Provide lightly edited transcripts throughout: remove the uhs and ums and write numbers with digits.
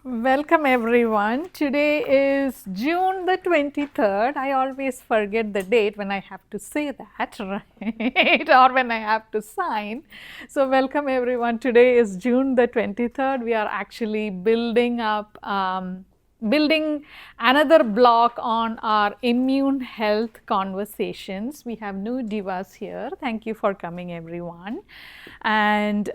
Welcome everyone. Today is June the 23rd. I always forget the date when I have to say that, right? Or when I have to sign. So, welcome everyone. Today is June the 23rd. We are actually building another block on our immune health conversations. We have new divas here. Thank you for coming, everyone. And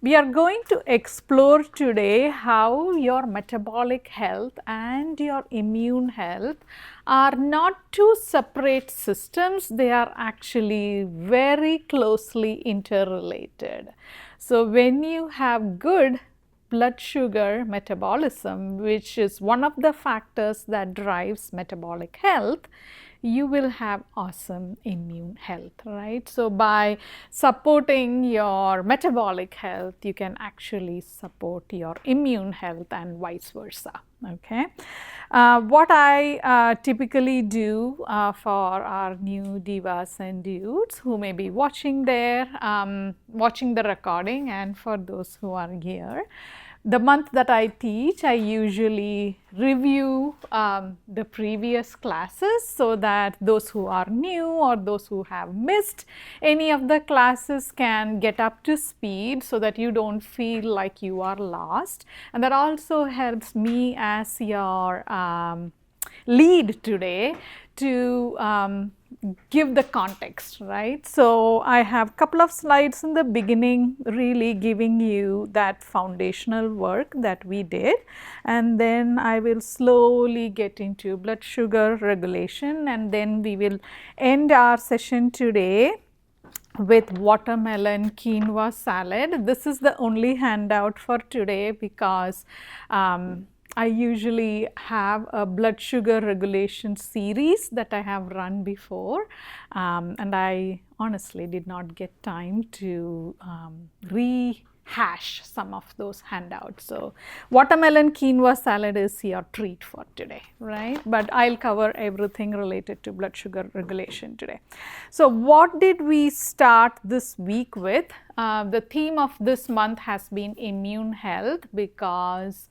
we are going to explore today how your metabolic health and your immune health are not two separate systems, they are actually very closely interrelated. So, when you have good blood sugar metabolism, which is one of the factors that drives metabolic health, you will have awesome immune health, right? So, by supporting your metabolic health, you can actually support your immune health and vice versa. Okay. What I typically do for our new divas and dudes who may be watching watching the recording, and for those who are here, the month that I teach, I usually review the previous classes so that those who are new or those who have missed any of the classes can get up to speed so that you don't feel like you are lost. And that also helps me as your lead today to give the context, right? So, I have a couple of slides in the beginning really giving you that foundational work that we did, and then I will slowly get into blood sugar regulation, and then we will end our session today with watermelon quinoa salad. This is the only handout for today because I usually have a blood sugar regulation series that I have run before, and I honestly did not get time to rehash some of those handouts. So, watermelon quinoa salad is your treat for today, right? But I'll cover everything related to blood sugar regulation today. So, what did we start this week with? The theme of this month has been immune health because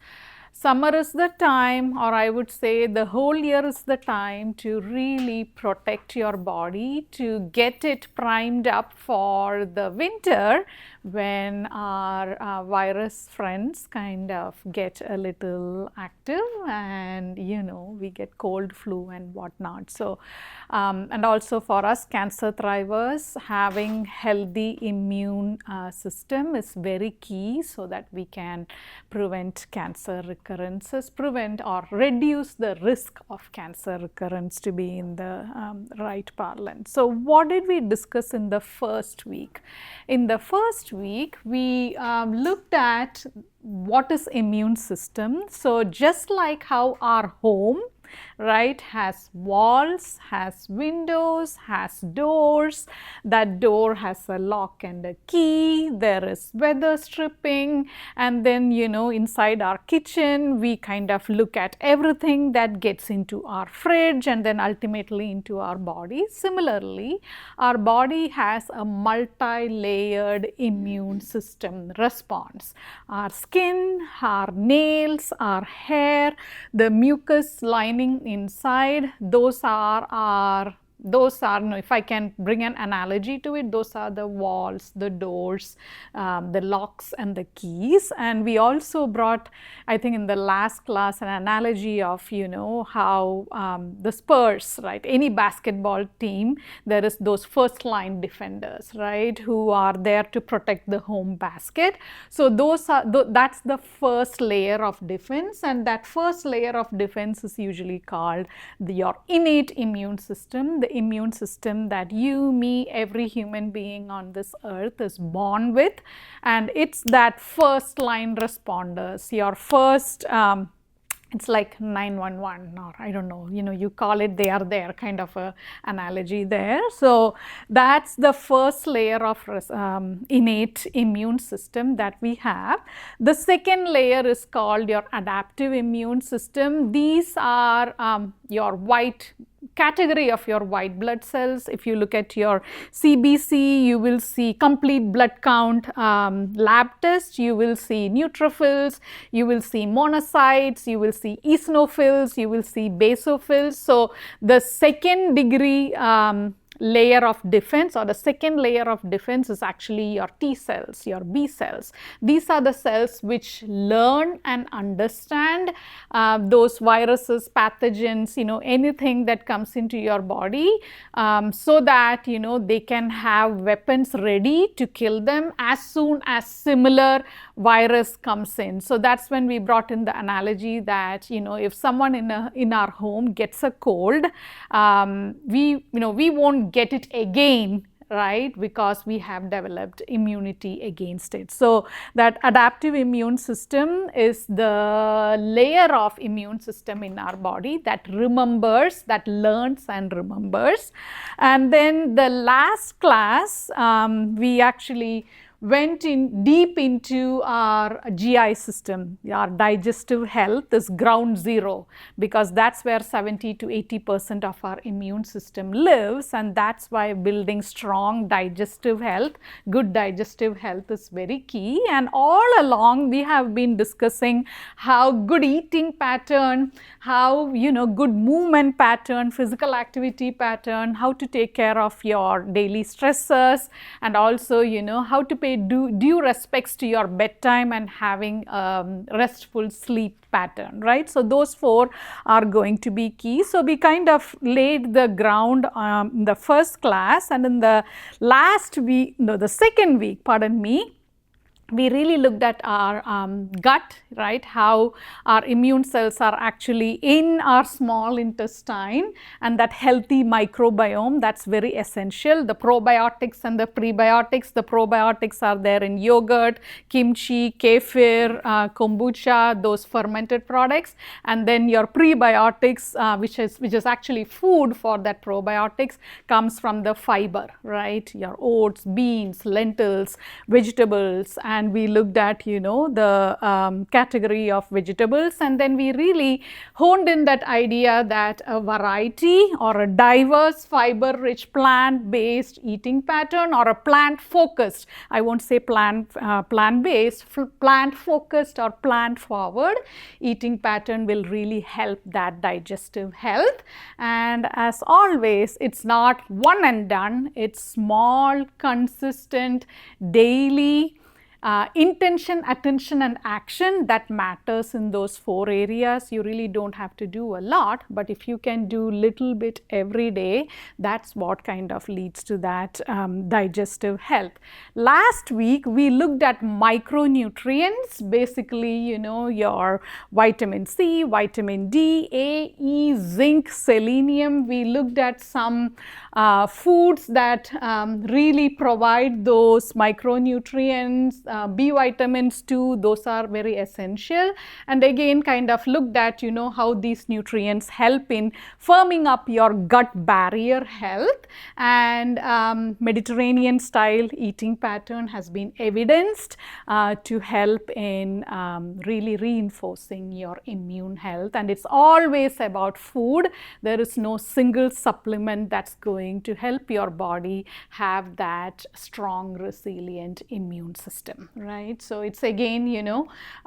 summer is the time, or I would say the whole year is the time to really protect your body, to get it primed up for the winter when our virus friends kind of get a little active and we get cold, flu and whatnot. So, and also for us cancer thrivers, having healthy immune system is very key so that we can prevent cancer recurrences, prevent or reduce the risk of cancer recurrence, to be in the right parlance. So, what did we discuss in the first week? In the first week, we looked at what is immune system. So, just like how our home, right, has walls, has windows, has doors, that door has a lock and a key, there is weather stripping, and then inside our kitchen we kind of look at everything that gets into our fridge and then ultimately into our body. Similarly, our body has a multi-layered immune system response. Our skin, our nails, our hair, the mucus lining inside, those are, if I can bring an analogy to it, those are the walls, the doors, the locks and the keys. And we also brought, I think in the last class, an analogy of how the Spurs, right, any basketball team, there is those first line defenders, right, who are there to protect the home basket. So those are that's the first layer of defense, and that first layer of defense is usually called your innate immune system, the immune system that you, me, every human being on this earth is born with. And it's that first line responders, your first it's like 911, or I don't know, you call it, they are there, kind of a analogy there. So that's the first layer of innate immune system that we have. The second layer is called your adaptive immune system. These are your white category of your white blood cells. If you look at your CBC, you will see complete blood count lab test, you will see neutrophils, you will see monocytes, you will see eosinophils, you will see basophils. So the second degree layer of defense, or the second layer of defense, is actually your T cells, your B cells. These are the cells which learn and understand those viruses, pathogens, anything that comes into your body, so that they can have weapons ready to kill them as soon as similar virus comes in. So that's when we brought in the analogy that if someone in our home gets a cold, we won't get it again, right, because we have developed immunity against it. So that adaptive immune system is the layer of immune system in our body that remembers, that learns and remembers. And then the last class, we actually went in deep into our GI system. Our digestive health is ground zero, because that's where 70 to 80% of our immune system lives, and that's why building strong digestive health, good digestive health, is very key. And all along we have been discussing how good eating pattern, how good movement pattern, physical activity pattern, how to take care of your daily stressors, and also how to pay due respects to your bedtime and having restful sleep pattern, right? So those four are going to be key. So we kind of laid the ground in the first class, and in the last week, no, the second week, pardon me, we really looked at our gut, right, how our immune cells are actually in our small intestine, and that healthy microbiome, that's very essential. The probiotics and the prebiotics, the probiotics are there in yogurt, kimchi, kefir, kombucha, those fermented products, and then your prebiotics, which is actually food for that probiotics, comes from the fiber, right, your oats, beans, lentils, vegetables. And we looked at the category of vegetables, and then we really honed in that idea that a variety or a diverse fiber rich plant based eating pattern, or a plant focused, I won't say plant based, plant focused or plant forward eating pattern will really help that digestive health. And as always, it's not one and done, it's small, consistent, daily intention, attention and action that matters in those four areas. You really don't have to do a lot, but if you can do little bit every day, that's what kind of leads to that digestive health. Last week we looked at micronutrients, basically your vitamin C, vitamin D, A, E, zinc, selenium. We looked at some foods that really provide those micronutrients, B vitamins too, those are very essential. And again kind of looked at how these nutrients help in firming up your gut barrier health. And Mediterranean style eating pattern has been evidenced to help in really reinforcing your immune health. And it's always about food. There is no single supplement that's going to help your body have that strong, resilient immune system, right? So it's again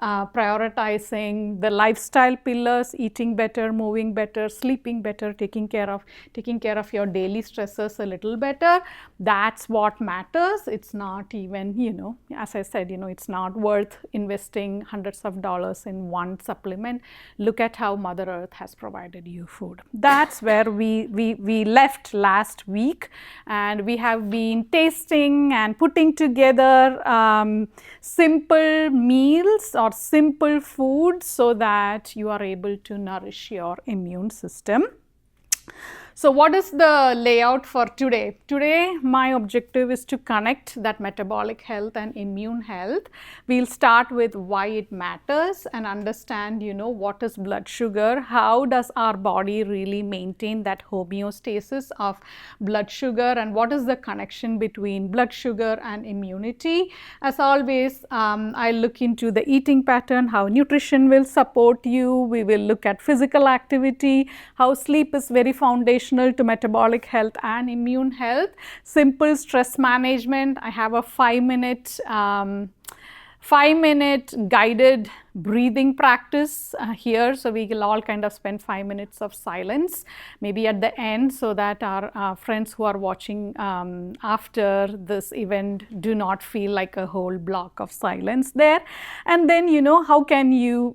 prioritizing the lifestyle pillars: eating better, moving better, sleeping better, taking care of your daily stressors a little better. That's what matters. It's not even as I said, it's not worth investing hundreds of dollars in one supplement. Look at how Mother Earth has provided you food. That's where we left last week, and we have been tasting and putting together simple meals or simple foods so that you are able to nourish your immune system. So what is the layout for today? Today, my objective is to connect that metabolic health and immune health. We'll start with why it matters and understand, what is blood sugar, how does our body really maintain that homeostasis of blood sugar, and what is the connection between blood sugar and immunity. As always, I'll look into the eating pattern, how nutrition will support you. We will look at physical activity, how sleep is very foundational to metabolic health and immune health. Simple stress management. I have a 5-minute guided breathing practice here, so we will all kind of spend 5 minutes of silence maybe at the end, so that our friends who are watching after this event do not feel like a whole block of silence there. And then how can you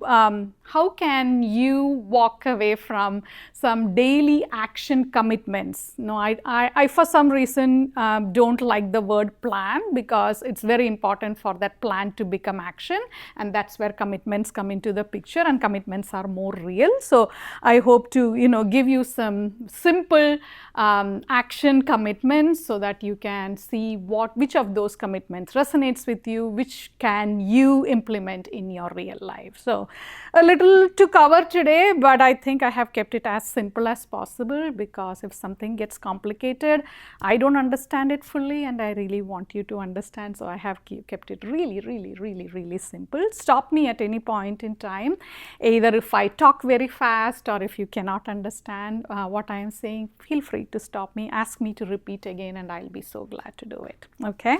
walk away from some daily action commitments. I for some reason don't like the word plan, because it's very important for that plan to become action, and that's where commitments come into the picture, and commitments are more real. So I hope to give you some simple action commitments, so that you can see which of those commitments resonates with you, which can you implement in your real life. So a little to cover today, but I think I have kept it as simple as possible, because if something gets complicated, I don't understand it fully, and I really want you to understand. So I have kept it really simple. Stop me at any point in time, either if I talk very fast, or if you cannot understand what I am saying, feel free to stop me, ask me to repeat again, and I'll be so glad to do it. Okay,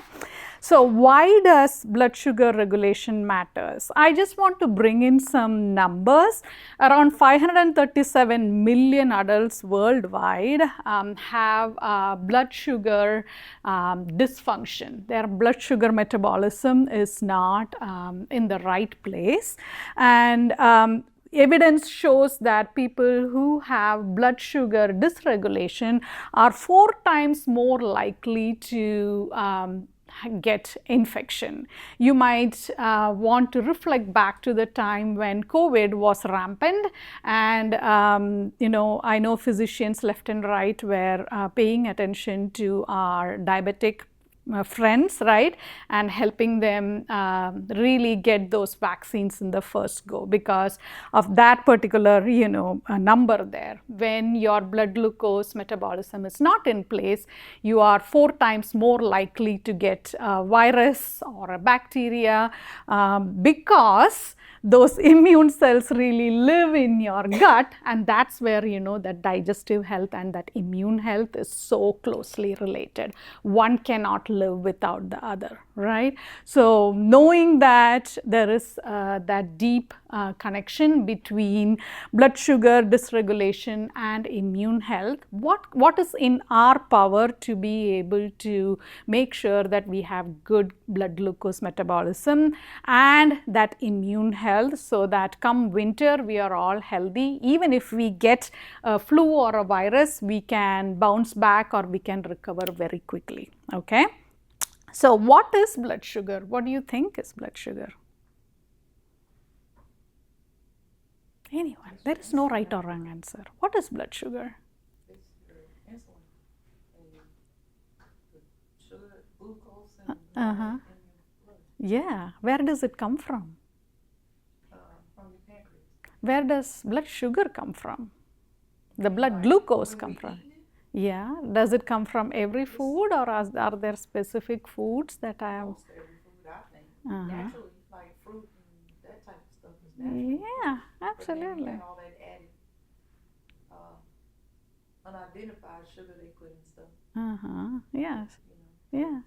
so why does blood sugar regulation matters? I just want to bring in some numbers. Around 537 million adults worldwide have blood sugar dysfunction. Their blood sugar metabolism is not in the right place, and evidence shows that people who have blood sugar dysregulation are 4 times more likely to get infection. You might want to reflect back to the time when COVID was rampant, and I know physicians left and right were paying attention to our diabetic friends, right, and helping them really get those vaccines in the first go, because of that particular number there. When your blood glucose metabolism is not in place, you are 4 times more likely to get a virus or a bacteria, because those immune cells really live in your gut, and that's where that digestive health and that immune health is so closely related. One cannot live without the other, right? So knowing that there is that deep connection between blood sugar dysregulation and immune health, what is in our power to be able to make sure that we have good blood glucose metabolism and that immune health, so that come winter we are all healthy. Even if we get a flu or a virus, we can bounce back, or we can recover very quickly. Okay, so what is blood sugar? What do you think is blood sugar? Anyone? There is no right or wrong answer. What is blood sugar? It's your insulin and the sugar, glucose, and in your blood. Yeah. Where does it come from? From your pancreas. Where does blood sugar come from? The blood glucose come from? Yeah. Does it come from every food, or are there specific foods that I have? Almost every food, I think. Naturally, like fruit and that type of stuff is natural. Yeah, But then you absolutely. got all that added unidentified sugar they put in stuff. Yes. Yeah.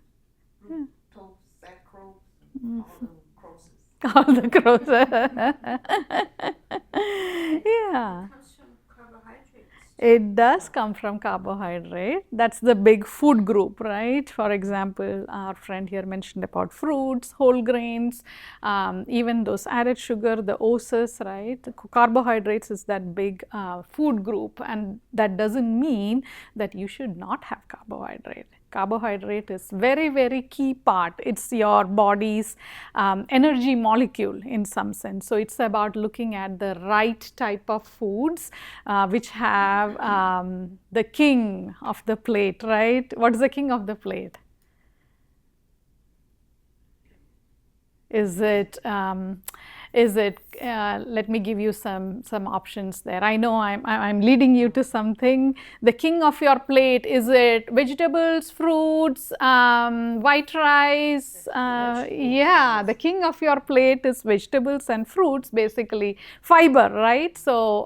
Fructose, saccharose, and all the croses. All the crows. Yeah. It comes from carbohydrates. It does come from carbohydrate. That's the big food group, right? For example, our friend here mentioned about fruits, whole grains, even those added sugar, the oses, right? Carbohydrates is that big food group, and that doesn't mean that you should not have carbohydrate. Carbohydrate is very key part. It's your body's energy molecule in some sense. So it's about looking at the right type of foods which have the king of the plate, right? What is the king of the plate? Is it let me give you some options there. I know I'm leading you to something. The king of your plate, is it vegetables, fruits, white rice? Yeah, the king of your plate is vegetables and fruits, basically fiber, right? So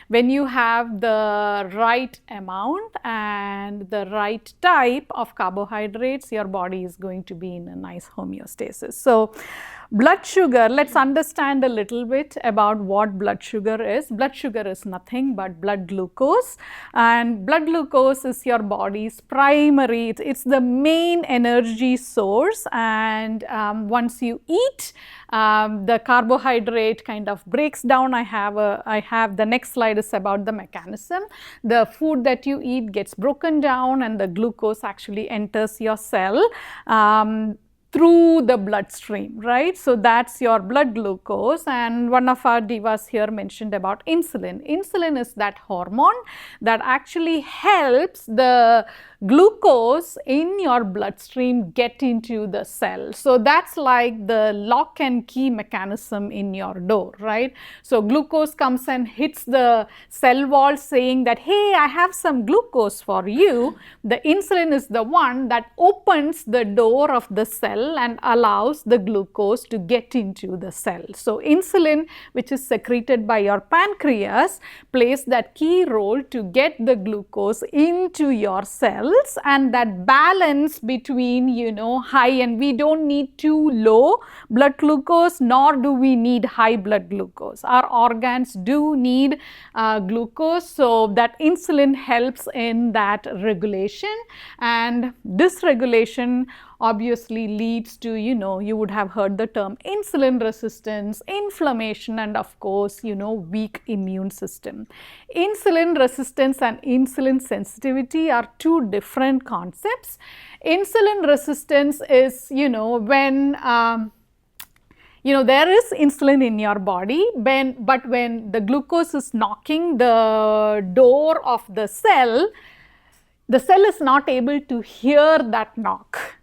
when you have the right amount and the right type of carbohydrates, your body is going to be in a nice homeostasis. So blood sugar, let's understand a little bit about what blood sugar is. Blood sugar is nothing but blood glucose, and blood glucose is your body's primary, it's the main energy source, and once you eat, the carbohydrate kind of breaks down. I have the next slide is about the mechanism. The food that you eat gets broken down and the glucose actually enters your cell through the bloodstream, right? So that's your blood glucose. And one of our divas here mentioned about insulin. Insulin is that hormone that actually helps the glucose in your bloodstream get into the cell. So that's like the lock and key mechanism in your door, right? So glucose comes and hits the cell wall saying that, hey, I have some glucose for you. The insulin is the one that opens the door of the cell and allows the glucose to get into the cell. So insulin, which is secreted by your pancreas, plays that key role to get the glucose into your cells, and that balance between, high, and we don't need too low blood glucose, nor do we need high blood glucose. Our organs do need glucose, so that insulin helps in that regulation, and dysregulation obviously leads to, you would have heard the term insulin resistance, inflammation, and of course, weak immune system. Insulin resistance and insulin sensitivity are two different concepts. Insulin resistance is, when there is insulin in your body, but when the glucose is knocking the door of the cell is not able to hear that knock.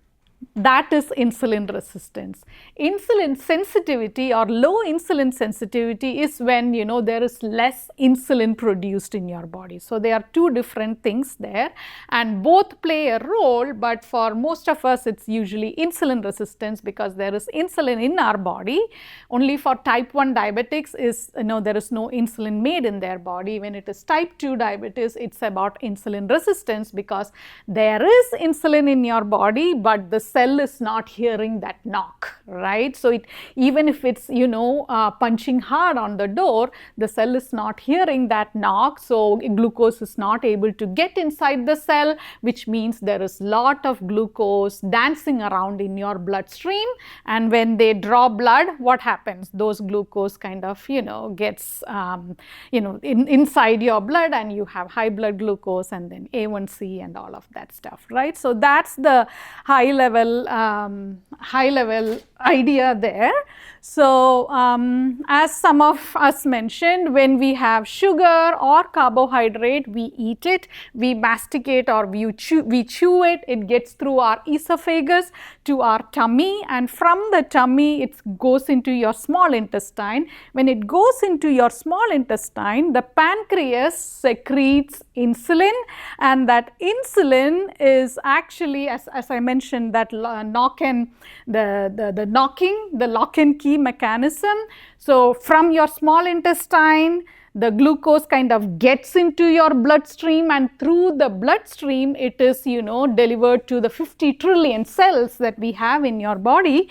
That is insulin resistance. Insulin sensitivity or low insulin sensitivity is when, there is less insulin produced in your body. So there are two different things there, and both play a role, but for most of us it's usually insulin resistance because there is insulin in our body. Only for type 1 diabetics is, there is no insulin made in their body. When it is type 2 diabetes, it's about insulin resistance because there is insulin in your body, but the cell is not hearing that knock, right? So even if it's, punching hard on the door, the cell is not hearing that knock, so glucose is not able to get inside the cell, which means there is lot of glucose dancing around in your bloodstream, and when they draw blood, what happens? Those glucose kind of, gets, inside your blood, and you have high blood glucose and then A1C and all of that stuff, right? So that's the high level idea there. So as some of us mentioned, when we have sugar or carbohydrate, we eat it, we masticate or we chew it, it gets through our esophagus to our tummy, and from the tummy it goes into your small intestine. When it goes into your small intestine, the pancreas secretes insulin, and that insulin is actually, as I mentioned, that lock and the lock and key mechanism. So from your small intestine, the glucose kind of gets into your bloodstream, and through the bloodstream it is, delivered to the 50 trillion cells that we have in our body.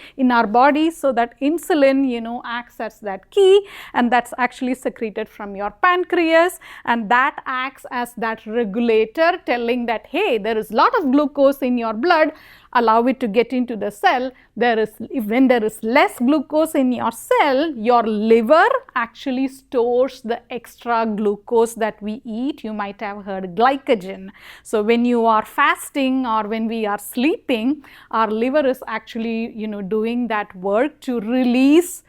So that insulin, acts as that key, and that's actually secreted from your pancreas, and that acts as that regulator telling that, hey, there is a lot of glucose in your blood, allow it to get into the cell. When there is less glucose in your cell, your liver actually stores the extra glucose that we eat. You might have heard glycogen. So when you are fasting or when we are sleeping, our liver is actually, doing that work to release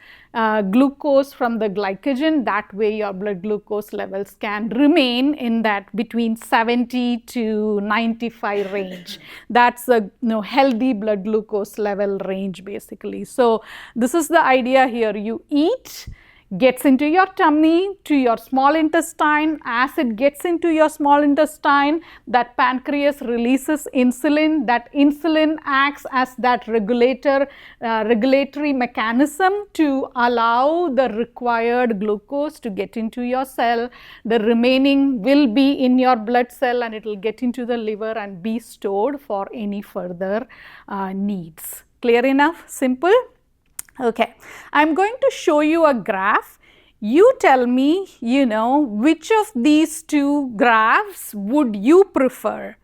glucose from the glycogen. That way your blood glucose levels can remain in that between 70 to 95 range. That's a healthy blood glucose level range basically. So this is the idea here. You eat, gets into your tummy, to your small intestine. As it gets into your small intestine, that pancreas releases insulin. That insulin acts as that regulatory mechanism to allow the required glucose to get into your cell. The remaining will be in your blood cell and it will get into the liver and be stored for any further needs. Clear enough? Simple? Okay, I'm going to show you a graph. You tell me, which of these two graphs would you prefer?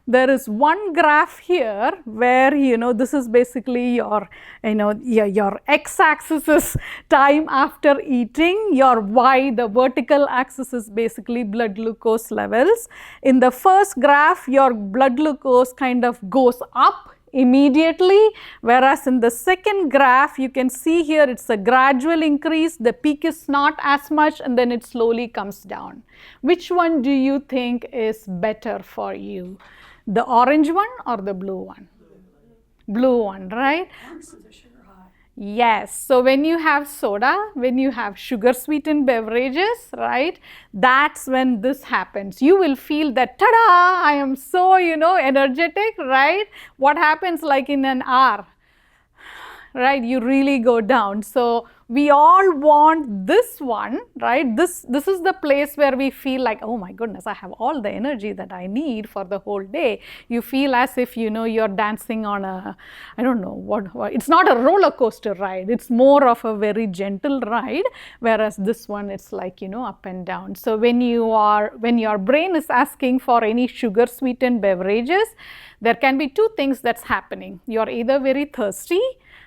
There is one graph here where, this is basically your, your x-axis is time after eating, your y, the vertical axis is basically blood glucose levels. In the first graph, your blood glucose kind of goes up immediately, whereas in the second graph you can see here it's a gradual increase. The peak is not as much and then it slowly comes down. Which one do you think is better for you? The orange one or the blue one? Blue one, right? Yes, so when you have soda, when you have sugar sweetened beverages, right, that's when this happens. You will feel that, ta-da, I am so, energetic, right? What happens like in an hour? Right, you really go down. So we all want this one, right? This is the place where we feel like, oh my goodness, I have all the energy that I need for the whole day. You feel as if, you're dancing on a, I don't know, what it's not a roller coaster ride. It's more of a very gentle ride, whereas this one, it's like, up and down. So when your brain is asking for any sugar sweetened beverages, there can be two things that's happening. You're either very thirsty,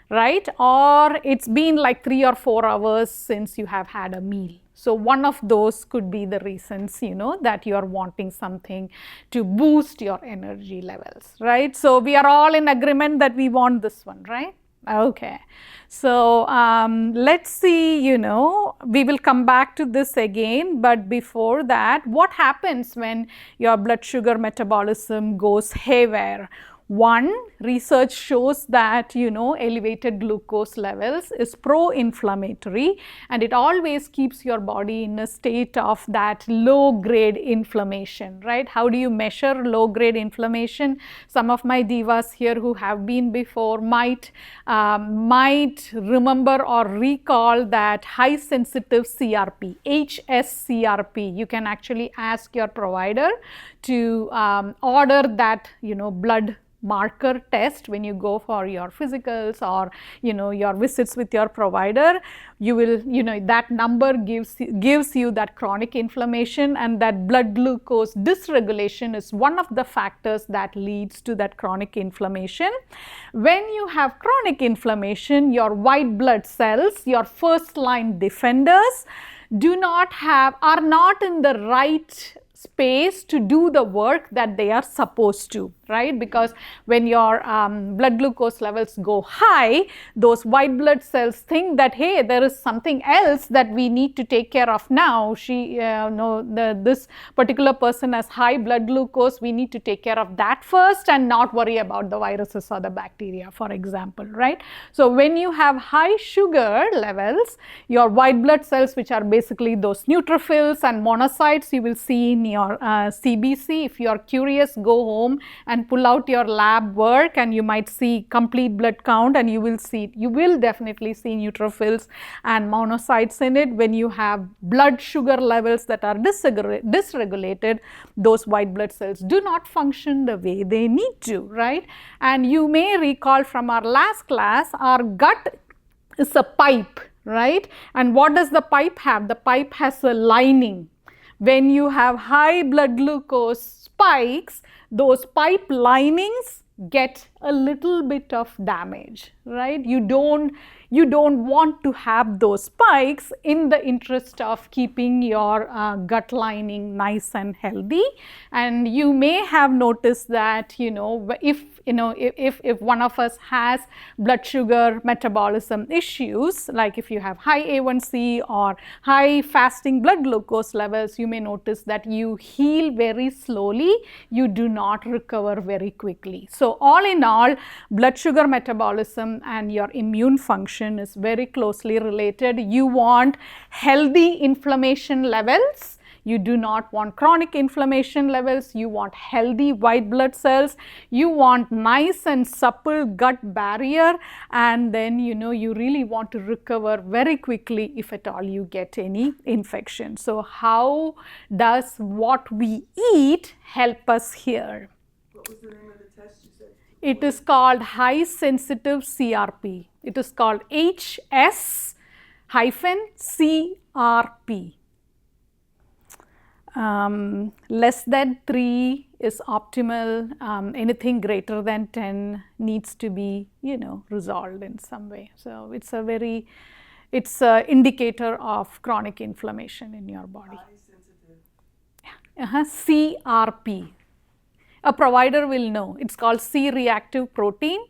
right, or it's been like 3 or 4 hours since you have had a meal. So one of those could be the reasons, that you are wanting something to boost your energy levels, right? So we are all in agreement that we want this one, right? Okay. So let's see, we will come back to this again, but before that, what happens when your blood sugar metabolism goes haywire? One, research shows that, elevated glucose levels is pro-inflammatory and it always keeps your body in a state of that low-grade inflammation, right? How do you measure low-grade inflammation? Some of my divas here who have been before might remember or recall that high-sensitive CRP, HSCRP. You can actually ask your provider to order that, blood marker test when you go for your physicals or your visits with your provider. You will, that number gives you that chronic inflammation, and that blood glucose dysregulation is one of the factors that leads to that chronic inflammation. When you have chronic inflammation, your white blood cells, your first line defenders, are not in the right space to do the work that they are supposed to, right? Because when your blood glucose levels go high, those white blood cells think that, hey, there is something else that we need to take care of now. This particular person has high blood glucose, we need to take care of that first and not worry about the viruses or the bacteria, for example, right? So when you have high sugar levels, your white blood cells, which are basically those neutrophils and monocytes you will see in your CBC. If you are curious, go home and pull out your lab work and you might see complete blood count, and you will definitely see neutrophils and monocytes in it. When you have blood sugar levels that are dysregulated, those white blood cells do not function the way they need to, right? And you may recall from our last class, our gut is a pipe, right? And what does the pipe have? The pipe has a lining. When you have high blood glucose spikes, those pipe linings get a little bit of damage, right? You don't want to have those spikes in the interest of keeping your gut lining nice and healthy. And you may have noticed that, if one of us has blood sugar metabolism issues, like if you have high A1C or high fasting blood glucose levels, you may notice that you heal very slowly, you do not recover very quickly. So all in all, blood sugar metabolism and your immune function is very closely related. You want healthy inflammation levels. You do not want chronic inflammation levels. You want healthy white blood cells. You want nice and supple gut barrier. And then, you really want to recover very quickly if at all you get any infection. So how does what we eat help us here? What was the name of the test you said? It is called high sensitive CRP. It is called HS-CRP. Less than 3 is optimal. Anything greater than 10 needs to be, resolved in some way. So it's an indicator of chronic inflammation in your body. High sensitive. CRP. A provider will know. It's called C-reactive protein.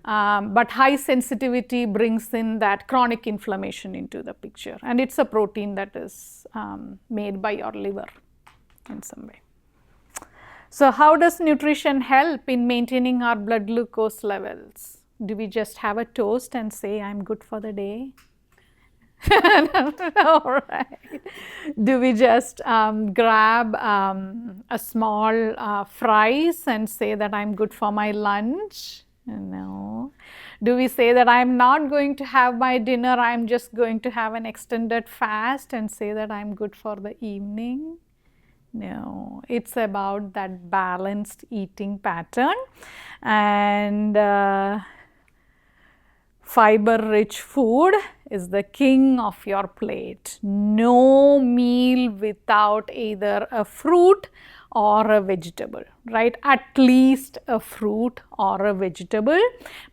But high sensitivity brings in that chronic inflammation into the picture. And it's a protein that is made by your liver in some way. So how does nutrition help in maintaining our blood glucose levels? Do we just have a toast and say, I'm good for the day? All right. Do we just grab a small fries and say that I'm good for my lunch? No. Do we say that I'm not going to have my dinner, I'm just going to have an extended fast and say that I'm good for the evening? No. It's about that balanced eating pattern. And fiber-rich food is the king of your plate. No meal without either a fruit or a vegetable, right? At least a fruit or a vegetable,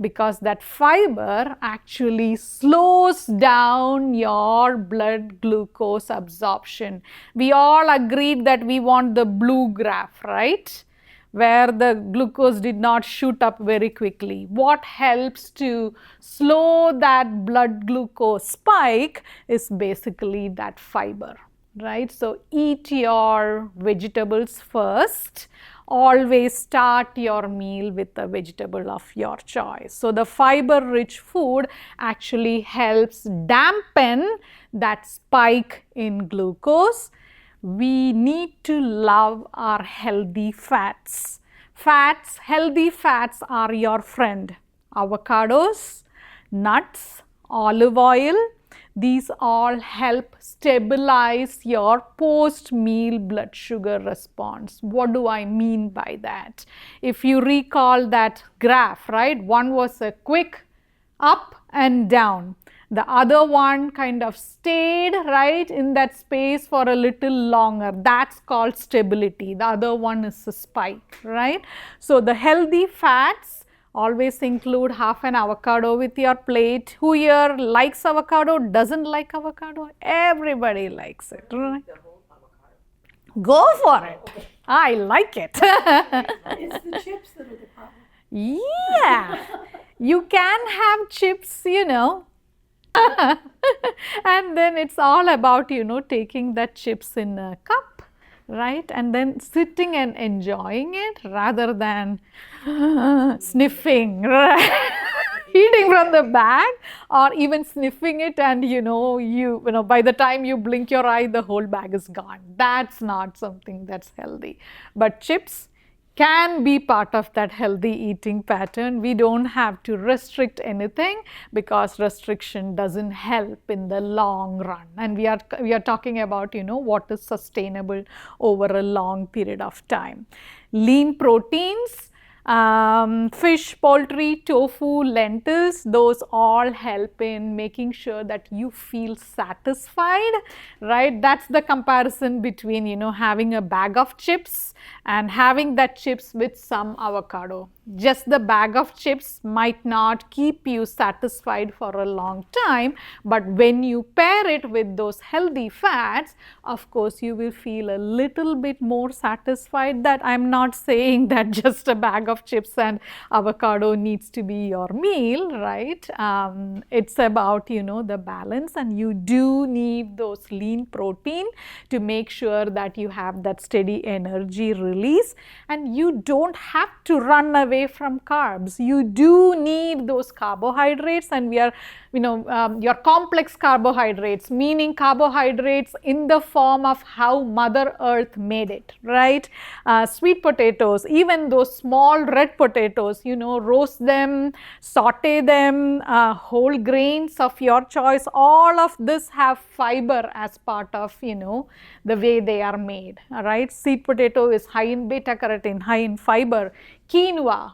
because that fiber actually slows down your blood glucose absorption. We all agreed that we want the blue graph, right? Where the glucose did not shoot up very quickly. What helps to slow that blood glucose spike is basically that fiber, right? So eat your vegetables first. Always start your meal with a vegetable of your choice. So the fiber-rich food actually helps dampen that spike in glucose. We need to love our healthy fats. Healthy fats are your friend. Avocados, nuts, olive oil, these all help stabilize your post-meal blood sugar response. What do I mean by that? If you recall that graph, right? One was a quick up and down. The other one kind of stayed right in that space for a little longer. That's called stability. The other one is a spike, right? So the healthy fats always include half an avocado with your plate. Who here likes avocado, doesn't like avocado? Everybody likes it, right? The whole avocado. Go for it. Okay. I like it. It's the chips that are the problem. Yeah, you can have chips, and then it's all about, taking that chips in a cup, right? And then sitting and enjoying it rather than sniffing, right? Eating from the bag, or even sniffing it, and by the time you blink your eye, the whole bag is gone. That's not something that's healthy. But chips can be part of that healthy eating pattern. We don't have to restrict anything, because restriction doesn't help in the long run. And we are talking about, what is sustainable over a long period of time. Lean proteins, fish, poultry, tofu, lentils, those all help in making sure that you feel satisfied, right? That's the comparison between, having a bag of chips and having that chips with some avocado. Just the bag of chips might not keep you satisfied for a long time, but when you pair it with those healthy fats, of course you will feel a little bit more satisfied. That I'm not saying that just a bag of chips and avocado needs to be your meal, right? It's about, the balance, and you do need those lean protein to make sure that you have that steady energy release, and you don't have to run away from carbs. You do need those carbohydrates, and we are, your complex carbohydrates, meaning carbohydrates in the form of how Mother Earth made it, right? Sweet potatoes, even those small red potatoes, roast them, saute them, whole grains of your choice, all of this have fiber as part of, the way they are made, right? Sweet potato is high in beta carotene, high in fiber. Quinoa,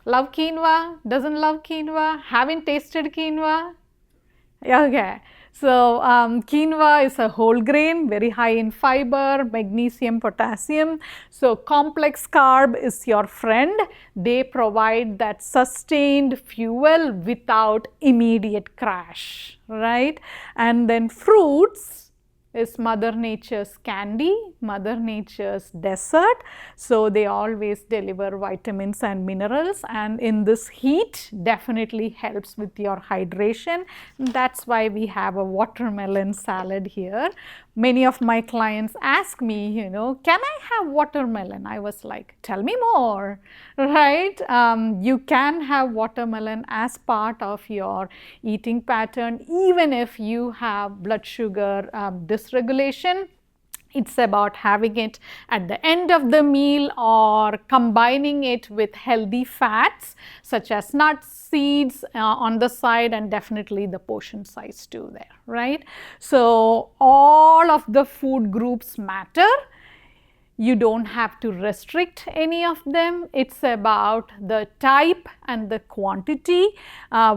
love quinoa? Doesn't love quinoa? Haven't tasted quinoa? Okay. So quinoa is a whole grain, very high in fiber, magnesium, potassium. So complex carb is your friend. They provide that sustained fuel without immediate crash, right? And then fruits is Mother Nature's candy, Mother Nature's dessert. So they always deliver vitamins and minerals, and in this heat definitely helps with your hydration. That's why we have a watermelon salad here. Many of my clients ask me, can I have watermelon? I was like, tell me more, right? You can have watermelon as part of your eating pattern, even if you have blood sugar dysregulation. It's about having it at the end of the meal or combining it with healthy fats such as nuts, seeds on the side, and definitely the portion size too there, right? So all of the food groups matter. You don't have to restrict any of them. It's about the type and the quantity,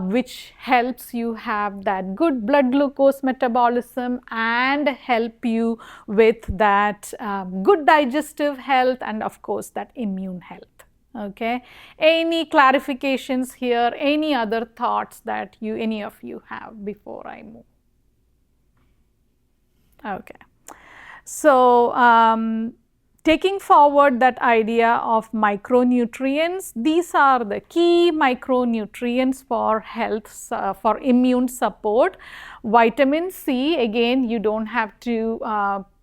which helps you have that good blood glucose metabolism and help you with that good digestive health and of course that immune health. Okay. Any clarifications here? Any other thoughts that any of you have before I move? Okay. So, taking forward that idea of micronutrients, these are the key micronutrients for health, for immune support. Vitamin C, again, you don't have to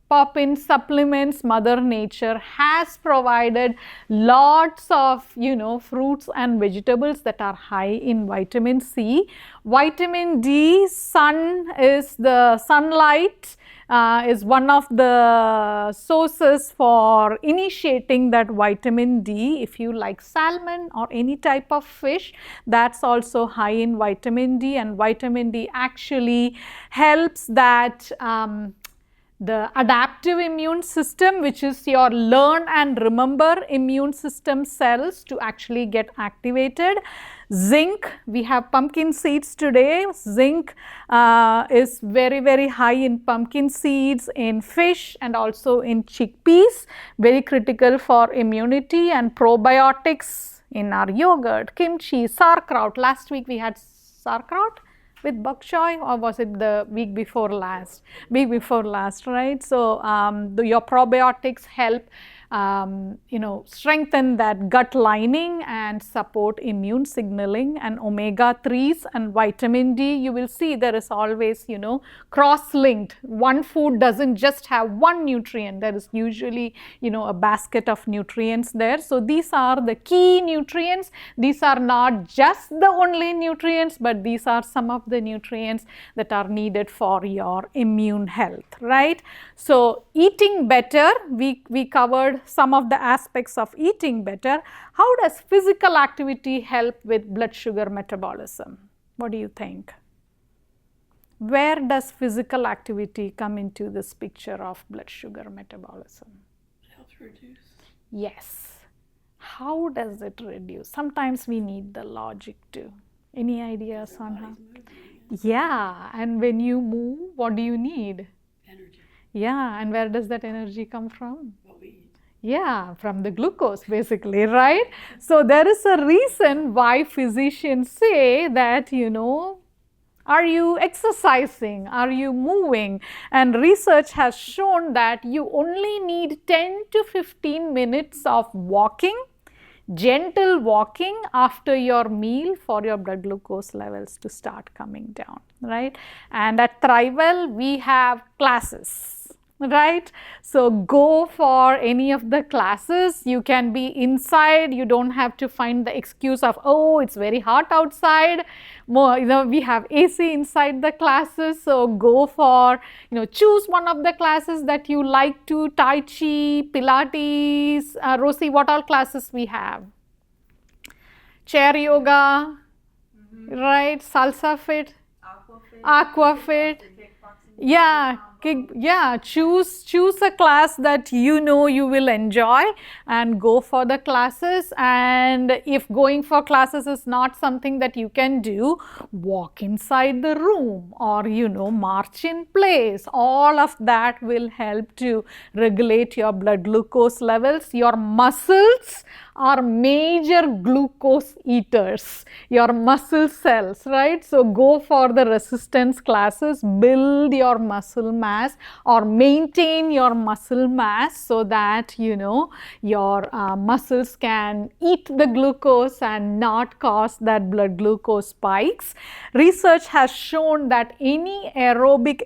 pop in supplements. Mother Nature has provided lots of, fruits and vegetables that are high in vitamin C. Vitamin D, sunlight is one of the sources for initiating that vitamin D. If you like salmon or any type of fish, that's also high in vitamin D, and vitamin D actually helps that the adaptive immune system, which is your learn and remember immune system cells, to actually get activated. Zinc, we have pumpkin seeds today. Zinc is very, very high in pumpkin seeds, in fish, and also in chickpeas. Very critical for immunity. And probiotics in our yogurt, kimchi, sauerkraut. Last week we had sauerkraut with bok choy, or was it the week before last? Week before last, right? So your probiotics help strengthen that gut lining and support immune signaling. And omega-3s and vitamin D, you will see there is always, cross-linked. One food doesn't just have one nutrient. There is usually, a basket of nutrients there. So these are the key nutrients. These are not just the only nutrients, but these are some of the nutrients that are needed for your immune health, right? So eating better, we covered some of the aspects of eating better. How does physical activity help with blood sugar metabolism? What do you think? Where does physical activity come into this picture of blood sugar metabolism? It helps reduce. Yes. How does it reduce? Sometimes we need the logic too. Any ideas on how? Yeah, and when you move, what do you need? Energy. Yeah, and where does that energy come from? What we eat. Yeah, from the glucose basically, right? So there is a reason why physicians say that, are you exercising? Are you moving? And research has shown that you only need 10 to 15 minutes of walking, gentle walking after your meal for your blood glucose levels to start coming down, right? And at Thrival, we have classes, right? So go for any of the classes. You can be inside. You don't have to find the excuse of, oh, it's very hot outside. More, we have AC inside the classes. So go for, choose one of the classes that you like to, Tai Chi, Pilates. Rosie, what all classes we have? Chair yoga, right? Salsa fit, aqua fit. Yeah, choose a class that you will enjoy and go for the classes. And if going for classes is not something that you can do, walk inside the room or march in place. All of that will help to regulate your blood glucose levels. Your muscles are major glucose eaters, your muscle cells, right? So go for the resistance classes, build your muscle mass or maintain your muscle mass so that your muscles can eat the glucose and not cause that blood glucose spikes. Research has shown that after any aerobic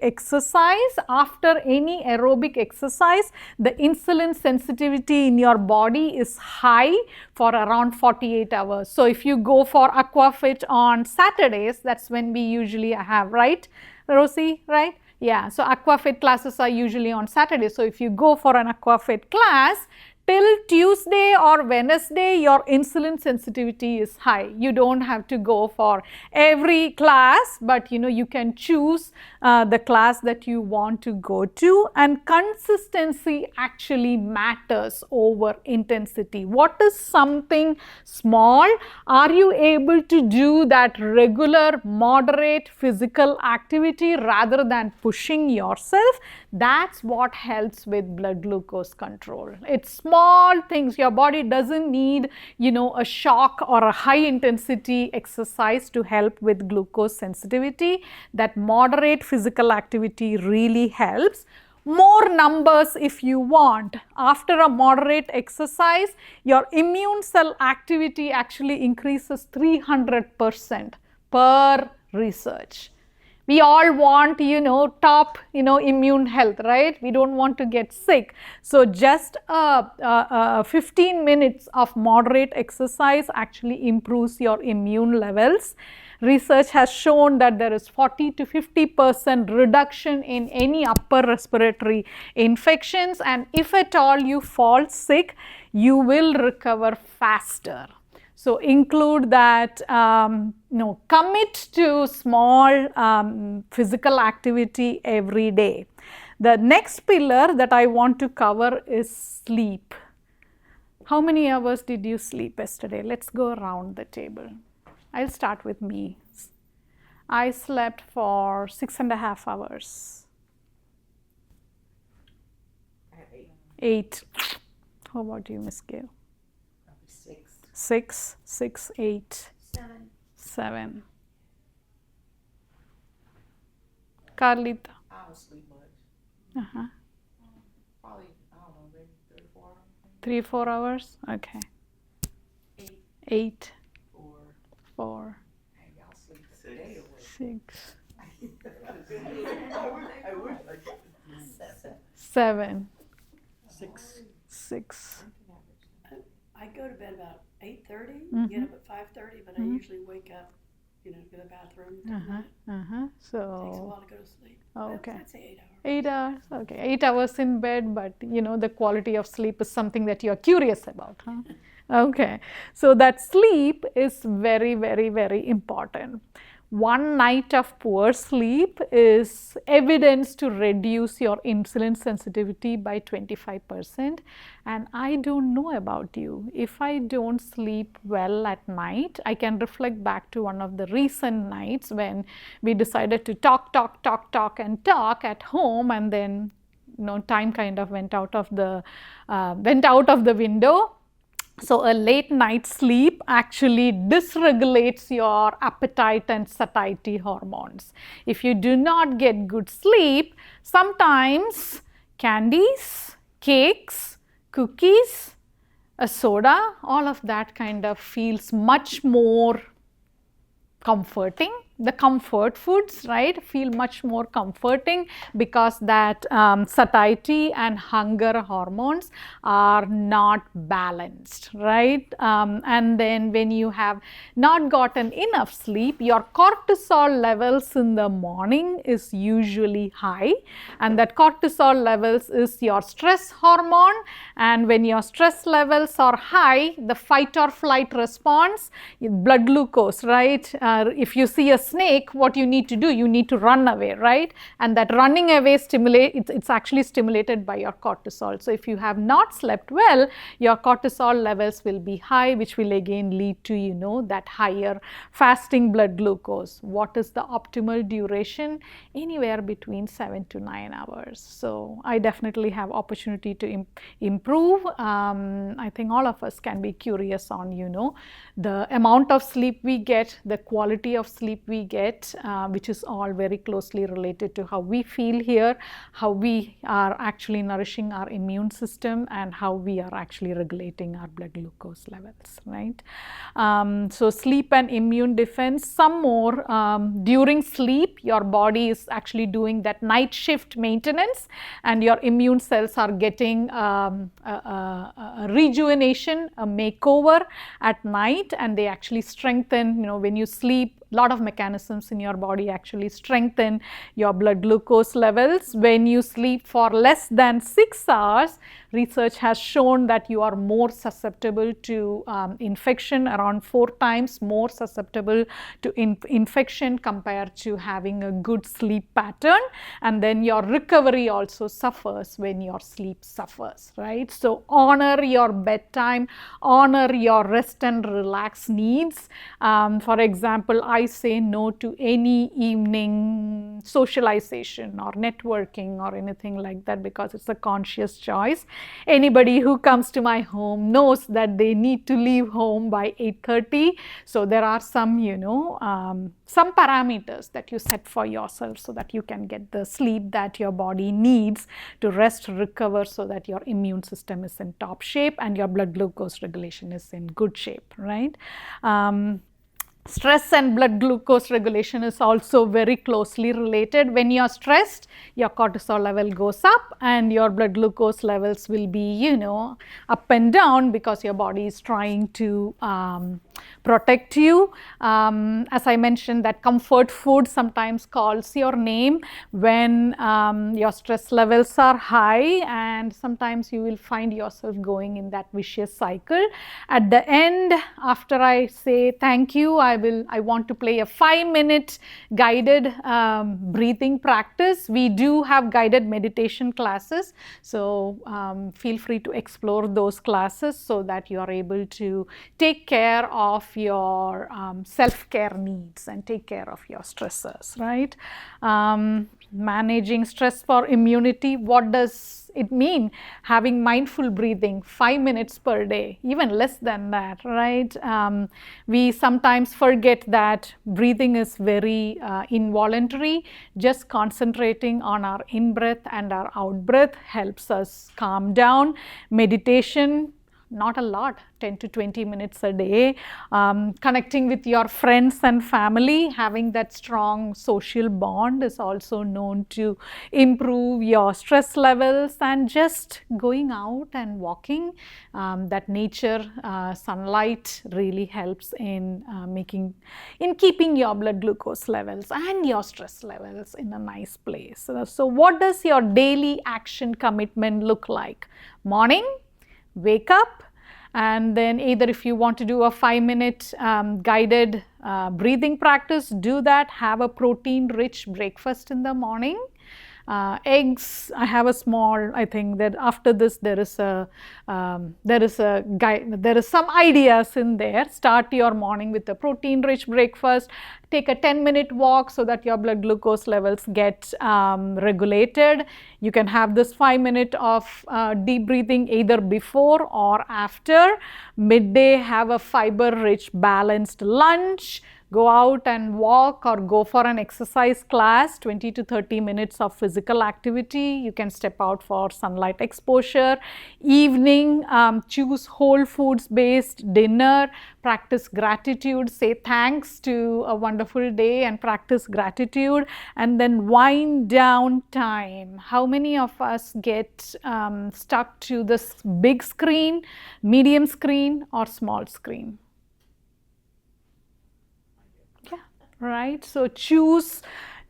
exercise, the insulin sensitivity in your body is high for around 48 hours. So if you go for aquafit on Saturdays, that's when we usually have, right, Rosie, right? Yeah, so aquafit classes are usually on Saturdays. So if you go for an aquafit class, till Tuesday or Wednesday, your insulin sensitivity is high. You don't have to go for every class, but you can choose the class that you want to go to. And consistency actually matters over intensity. What is something small? Are you able to do that regular, moderate physical activity rather than pushing yourself? That's what helps with blood glucose control. It's small things. Your body doesn't need, a shock or a high intensity exercise to help with glucose sensitivity. That moderate physical activity really helps. More numbers if you want. After a moderate exercise, your immune cell activity actually increases 300% per research. We all want, top, immune health, right? We don't want to get sick. So just 15 minutes of moderate exercise actually improves your immune levels. Research has shown that there is 40 to 50% reduction in any upper respiratory infections. And if at all you fall sick, you will recover faster. So include that, commit to small physical activity every day. The next pillar that I want to cover is sleep. How many hours did you sleep yesterday? Let's go around the table. I'll start with me. I slept for 6.5 hours. 8. How about you, Miss Gail? 6, 8. 7. Carlita? I don't sleep much. Uh-huh. Probably, I don't know, maybe 3 or 4 hours. 3, 4 hours? Okay. 8. 4. Hey, y'all sleep a day away. 6. I wish I could. 7. 6. I go to bed about 8:30, get up at 5:30, but I usually wake up, go to the bathroom. So Takes a while to go to sleep. Okay. I'd say 8 hours. 8 hours. Okay. 8 hours in bed, but the quality of sleep is something that you're curious about, huh? Okay. So that sleep is very, very, very important. One night of poor sleep is evidence to reduce your insulin sensitivity by 25%. And I don't know about you. If I don't sleep well at night, I can reflect back to one of the recent nights when we decided to talk at home, and then time kind of went out of the window. So a late night sleep actually dysregulates your appetite and satiety hormones. If you do not get good sleep, sometimes candies, cakes, cookies, a soda, all of that kind of feels much more comforting. The comfort foods, right, feel much more comforting because that satiety and hunger hormones are not balanced, right? And then when you have not gotten enough sleep, your cortisol levels in the morning is usually high, and that cortisol levels is your stress hormone, and when your stress levels are high, the fight or flight response, blood glucose, right? If you see a snake, what you need to do, you need to run away, right? And that running away it's actually stimulated by your cortisol. So if you have not slept well, your cortisol levels will be high, which will again lead to, that higher fasting blood glucose. What is the optimal duration? Anywhere between 7 to 9 hours. So I definitely have opportunity to improve. I think all of us can be curious on, the amount of sleep we get, the quality of sleep we get, which is all very closely related to how we feel here, how we are actually nourishing our immune system, and how we are actually regulating our blood glucose levels, right? So sleep and immune defense, some more. During sleep, your body is actually doing that night shift maintenance, and your immune cells are getting a rejuvenation, a makeover at night, and they actually strengthen, when you sleep, a lot of mechanisms in your body actually strengthen your blood glucose levels. When you sleep for less than 6 hours, research has shown that you are more susceptible to infection, around 4 times more susceptible to infection compared to having a good sleep pattern. And then your recovery also suffers when your sleep suffers, right? So honor your bedtime, honor your rest and relax needs. For example, I say no to any evening socialization or networking or anything like that because it's a conscious choice. Anybody who comes to my home knows that they need to leave home by 8:30. So there are some, some parameters that you set for yourself so that you can get the sleep that your body needs to rest, recover, so that your immune system is in top shape and your blood glucose regulation is in good shape, right? Stress and blood glucose regulation is also very closely related. When you're stressed, your cortisol level goes up and your blood glucose levels will be, up and down because your body is trying to protect you. As I mentioned, that comfort food sometimes calls your name when your stress levels are high, and sometimes you will find yourself going in that vicious cycle. At the end, after I say thank you, I want to play a 5-minute guided breathing practice. We do have guided meditation classes, so feel free to explore those classes so that you are able to take care of your self-care needs and take care of your stressors, right? Managing stress for immunity, what does it mean? Having mindful breathing 5 minutes per day, even less than that, right? We sometimes forget that breathing is very involuntary. Just concentrating on our in-breath and our out-breath helps us calm down. Meditation, not a lot, 10 to 20 minutes a day. Connecting with your friends and family, having that strong social bond is also known to improve your stress levels. And just going out and walking, that nature, sunlight really helps in keeping your blood glucose levels and your stress levels in a nice place. So what does your daily action commitment look like? Morning, wake up, and then either if you want to do a 5-minute guided breathing practice, do that. Have a protein rich breakfast in the morning. Eggs, I have a small, I think that after this there is a guide, there is some ideas in there. Start your morning with a protein rich breakfast, take a 10-minute walk so that your blood glucose levels get regulated. You can have this 5 minute of deep breathing either before or after. Midday, have a fiber rich balanced lunch. Go out and walk or go for an exercise class, 20 to 30 minutes of physical activity. You can step out for sunlight exposure. Evening, choose whole foods based dinner, practice gratitude, say thanks to a wonderful day and practice gratitude, and then wind down time. How many of us get stuck to this big screen, medium screen or small screen? Right, so choose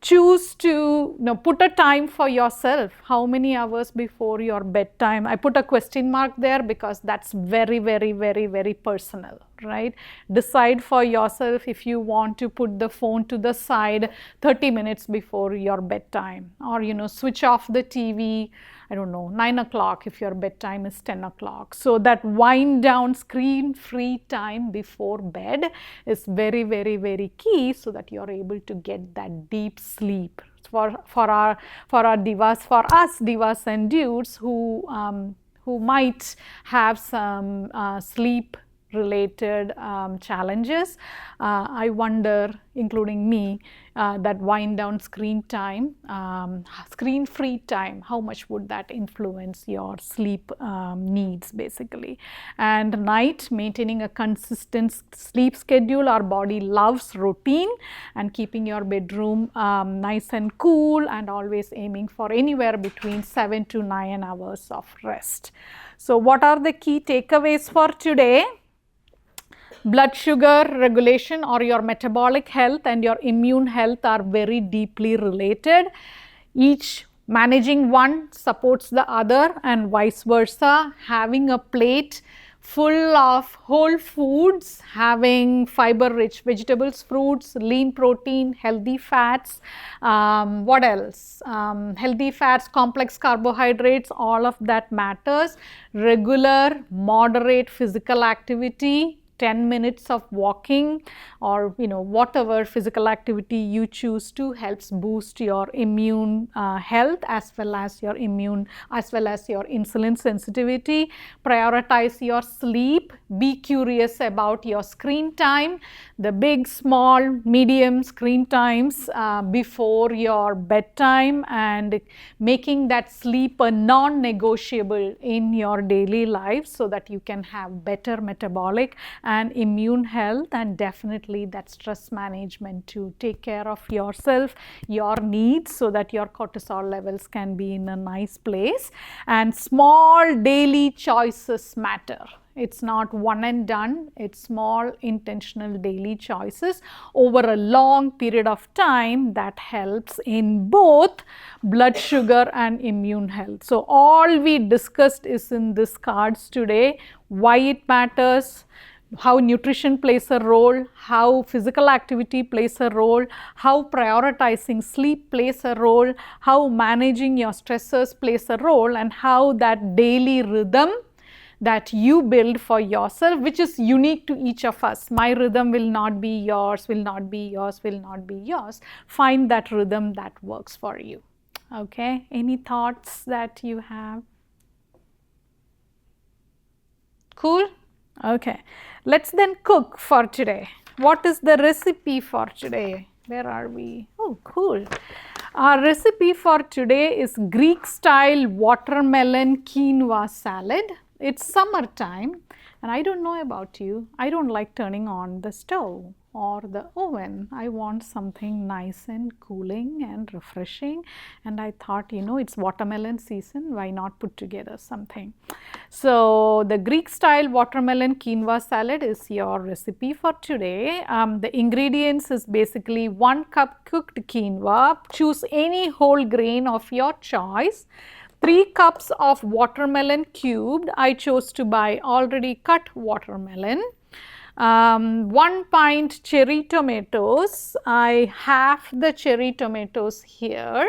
to put a time for yourself. How many hours before your bedtime? I put a question mark there because that's very, very, very, very personal, right? Decide for yourself if you want to put the phone to the side 30 minutes before your bedtime, or switch off the TV, I don't know, 9 o'clock if your bedtime is 10 o'clock. So that wind down, screen free time before bed is very, very, very key, so that you're able to get that deep sleep. For us divas and dudes who might have some sleep related challenges, I wonder, including me, that wind down screen time, screen free time, how much would that influence your sleep needs basically. And night, maintaining a consistent sleep schedule. Our body loves routine, and keeping your bedroom nice and cool, and always aiming for anywhere between 7 to 9 hours of rest. So what are the key takeaways for today? Blood sugar regulation or your metabolic health and your immune health are very deeply related. Each managing one supports the other and vice versa. Having a plate full of whole foods, having fiber rich vegetables, fruits, lean protein, healthy fats, what else? Healthy fats, complex carbohydrates, all of that matters. Regular, moderate physical activity, 10 minutes of walking, or whatever physical activity you choose to, helps boost your immune health as well as your insulin sensitivity. Prioritize your sleep. Be curious about your screen time, the big, small, medium screen times before your bedtime, and making that sleep a non-negotiable in your daily life, so that you can have better metabolic and immune health, and definitely that stress management to take care of yourself, your needs, so that your cortisol levels can be in a nice place. And small daily choices matter. It's not one and done, it's small intentional daily choices over a long period of time that helps in both blood sugar and immune health. So all we discussed is in this cards today: why it matters, how nutrition plays a role, how physical activity plays a role, how prioritizing sleep plays a role, how managing your stressors plays a role, and how that daily rhythm that you build for yourself, which is unique to each of us. My rhythm will not be yours, will not be yours, will not be yours. Find that rhythm that works for you. Okay, any thoughts that you have? Cool? Okay, let's then cook for today. What is the recipe for today? Where are we? Oh, cool. Our recipe for today is Greek style watermelon quinoa salad. It's summertime, and I don't know about you, I don't like turning on the stove or the oven. I want something nice and cooling and refreshing, and I thought, it's watermelon season, why not put together something? So the Greek style watermelon quinoa salad is your recipe for today. The ingredients is basically 1 cup cooked quinoa. Choose any whole grain of your choice. 3 cups of watermelon cubed. I chose to buy already cut watermelon. 1 pint cherry tomatoes. I have the cherry tomatoes here.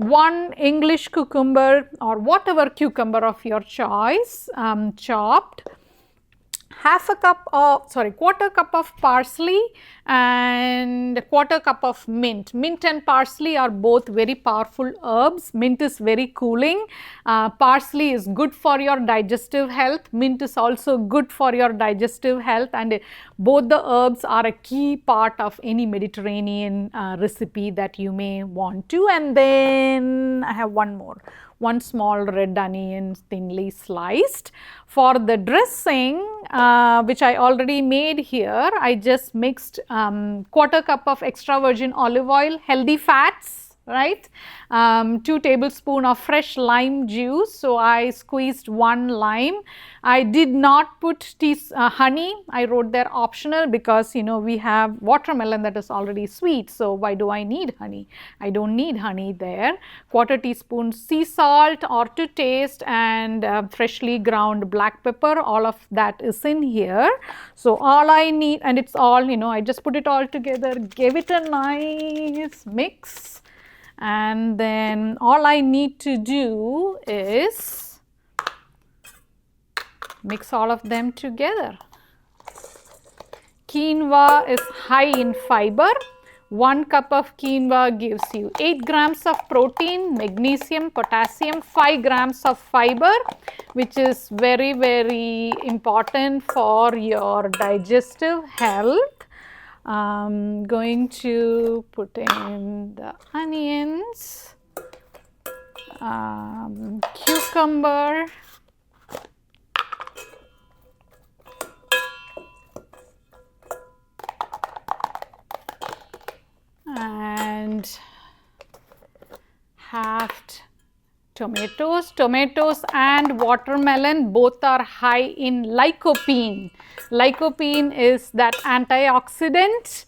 1 English cucumber or whatever cucumber of your choice, chopped, quarter cup of parsley and quarter cup of mint. Mint and parsley are both very powerful herbs. Mint is very cooling. Parsley is good for your digestive health. Mint is also good for your digestive health, and both the herbs are a key part of any Mediterranean recipe that you may want to. And then I have one more. 1 small red onion thinly sliced. For the dressing, which I already made here, I just mixed quarter cup of extra virgin olive oil, healthy fats, right? 2 tablespoons of fresh lime juice. So I squeezed 1 lime. I did not put honey. I wrote there optional because we have watermelon that is already sweet. So why do I need honey? I don't need honey there. Quarter teaspoon sea salt or to taste, and freshly ground black pepper. All of that is in here. So all I need, and it's all I just put it all together, gave it a nice mix. And then all I need to do is mix all of them together. Quinoa is high in fiber. 1 cup of quinoa gives you 8 grams of protein, magnesium, potassium, 5 grams of fiber, which is very, very important for your digestive health. I'm going to put in the onions, cucumber, and halved tomatoes. Tomatoes and watermelon both are high in lycopene. Lycopene is that antioxidant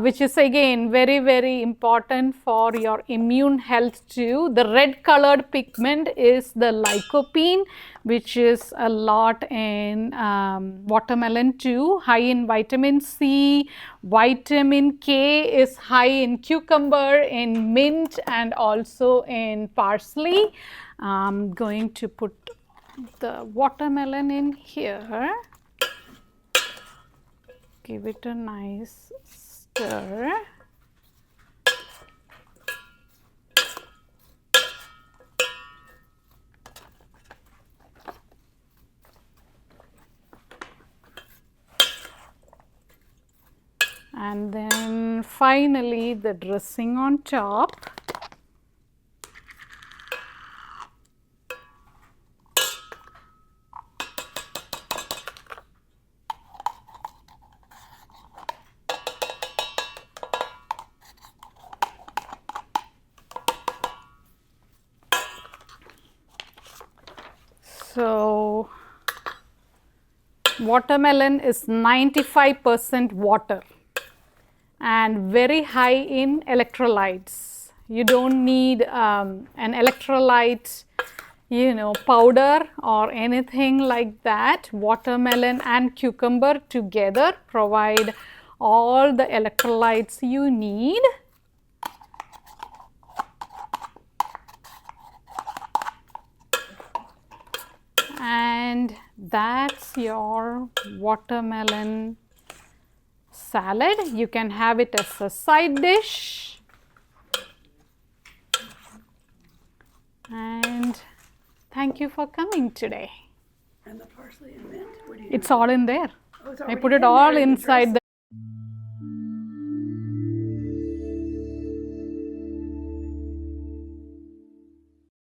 which is again very, very important for your immune health too. The red colored pigment is the lycopene, which is a lot in watermelon too, high in vitamin C. Vitamin K is high in cucumber, in mint, and also in parsley. I'm going to put the watermelon in here. Give it a nice stir. And then finally the dressing on top. So watermelon is 95% water and very high in electrolytes. You don't need an electrolyte, powder or anything like that. Watermelon and cucumber together provide all the electrolytes you need. And that's your watermelon salad. You can have it as a side dish. And thank you for coming today. And the parsley and mint, what do you It's all in there. Oh, it's I already put it in all there in the inside the